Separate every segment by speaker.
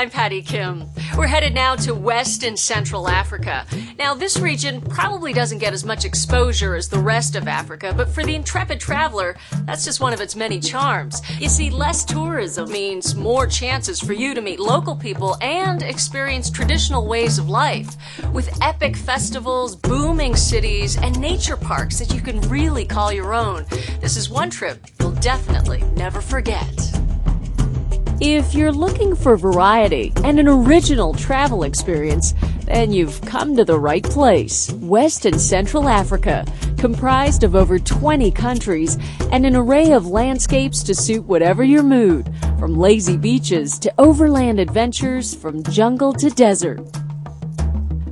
Speaker 1: I'm Patty Kim. We're headed now to West and Central Africa. Now, this region probably doesn't get as much exposure as the rest of Africa, but for the intrepid traveler, that's just one of its many charms. You see, less tourism means more chances for you to meet local people and experience traditional ways of life, with epic festivals, booming cities, and nature parks that you can really call your own. This is one trip you'll definitely never forget. If you're looking for variety and an original travel experience, then you've come to the right place. West and Central Africa, comprised of over 20 countries and an array of landscapes to suit whatever your mood, from lazy beaches to overland adventures, from jungle to desert.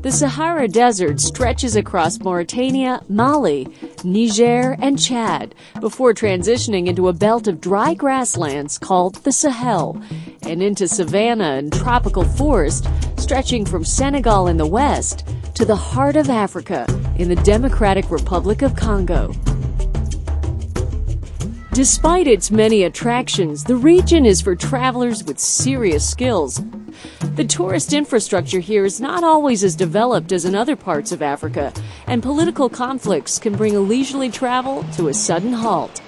Speaker 1: The Sahara Desert stretches across Mauritania, Mali, Niger, and Chad before transitioning into a belt of dry grasslands called the Sahel and into savanna and tropical forest stretching from Senegal in the west to the heart of Africa in the Democratic Republic of Congo. Despite its many attractions, the region is for travelers with serious skills. The tourist infrastructure here is not always as developed as in other parts of Africa, and political conflicts can bring a leisurely travel to a sudden halt.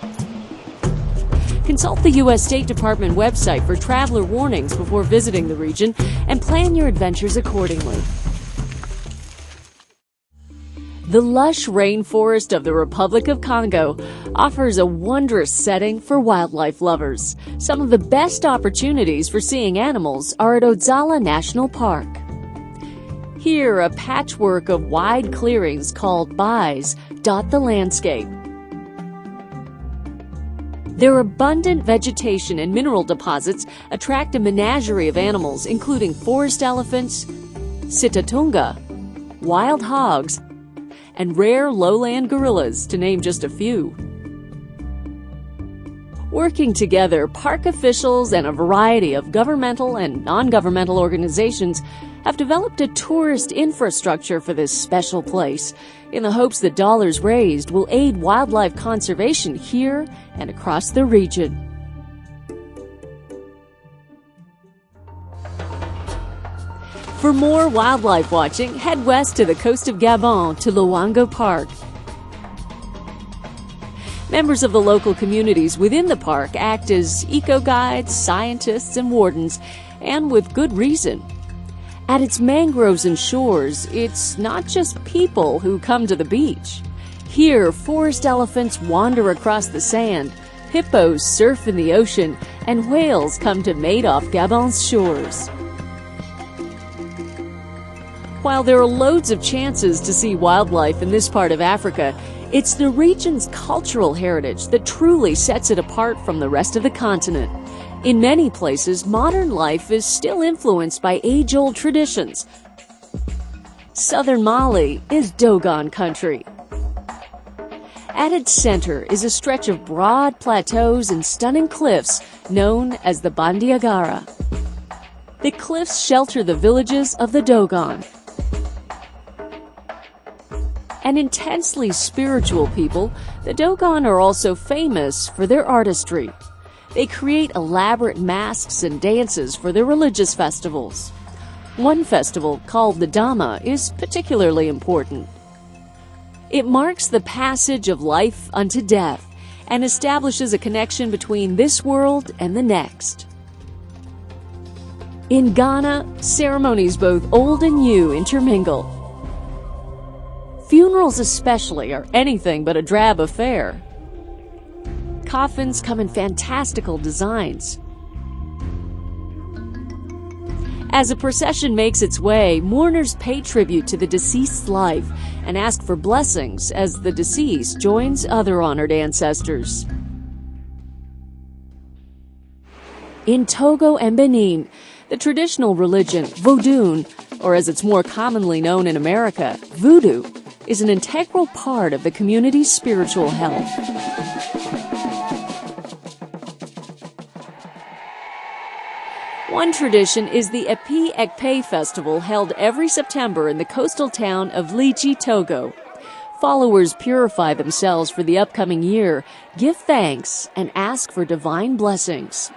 Speaker 1: Consult the U.S. State Department website for traveler warnings before visiting the region and plan your adventures accordingly. The lush rainforest of the Republic of Congo offers a wondrous setting for wildlife lovers. Some of the best opportunities for seeing animals are at Odzala National Park. Here, a patchwork of wide clearings called bais dot the landscape. Their abundant vegetation and mineral deposits attract a menagerie of animals, including forest elephants, sitatunga, wild hogs, and rare lowland gorillas, to name just a few. Working together, park officials and a variety of governmental and non-governmental organizations have developed a tourist infrastructure for this special place in the hopes that dollars raised will aid wildlife conservation here and across the region. For more wildlife watching, head west to the coast of Gabon to Luango Park. Members of the local communities within the park act as eco-guides, scientists, and wardens, and with good reason. At its mangroves and shores, it's not just people who come to the beach. Here, forest elephants wander across the sand, hippos surf in the ocean, and whales come to mate off Gabon's shores. While there are loads of chances to see wildlife in this part of Africa, it's the region's cultural heritage that truly sets it apart from the rest of the continent. In many places, modern life is still influenced by age-old traditions. Southern Mali is Dogon country. At its center is a stretch of broad plateaus and stunning cliffs known as the Bandiagara. The cliffs shelter the villages of the Dogon. An intensely spiritual people, the Dogon are also famous for their artistry. They create elaborate masks and dances for their religious festivals. One festival, called the Dama, is particularly important. It marks the passage of life unto death and establishes a connection between this world and the next. In Ghana, ceremonies both old and new intermingle. Funerals especially are anything but a drab affair. Coffins come in fantastical designs. As a procession makes its way, mourners pay tribute to the deceased's life and ask for blessings as the deceased joins other honored ancestors. In Togo and Benin, the traditional religion, Vodun, or as it's more commonly known in America, Voodoo, is an integral part of the community's spiritual health. One tradition is the Epi Ekpe Festival, held every September in the coastal town of Lichi, Togo. Followers purify themselves for the upcoming year, give thanks, and ask for divine blessings.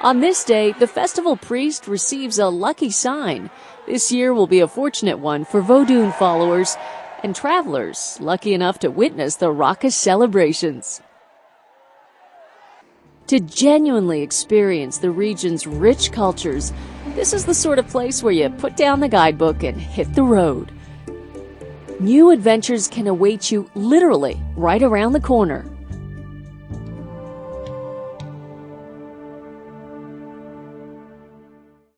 Speaker 1: On this day, the festival priest receives a lucky sign. This year will be a fortunate one for Vodun followers and travelers lucky enough to witness the raucous celebrations. To genuinely experience the region's rich cultures, this is the sort of place where you put down the guidebook and hit the road. New adventures can await you literally right around the corner.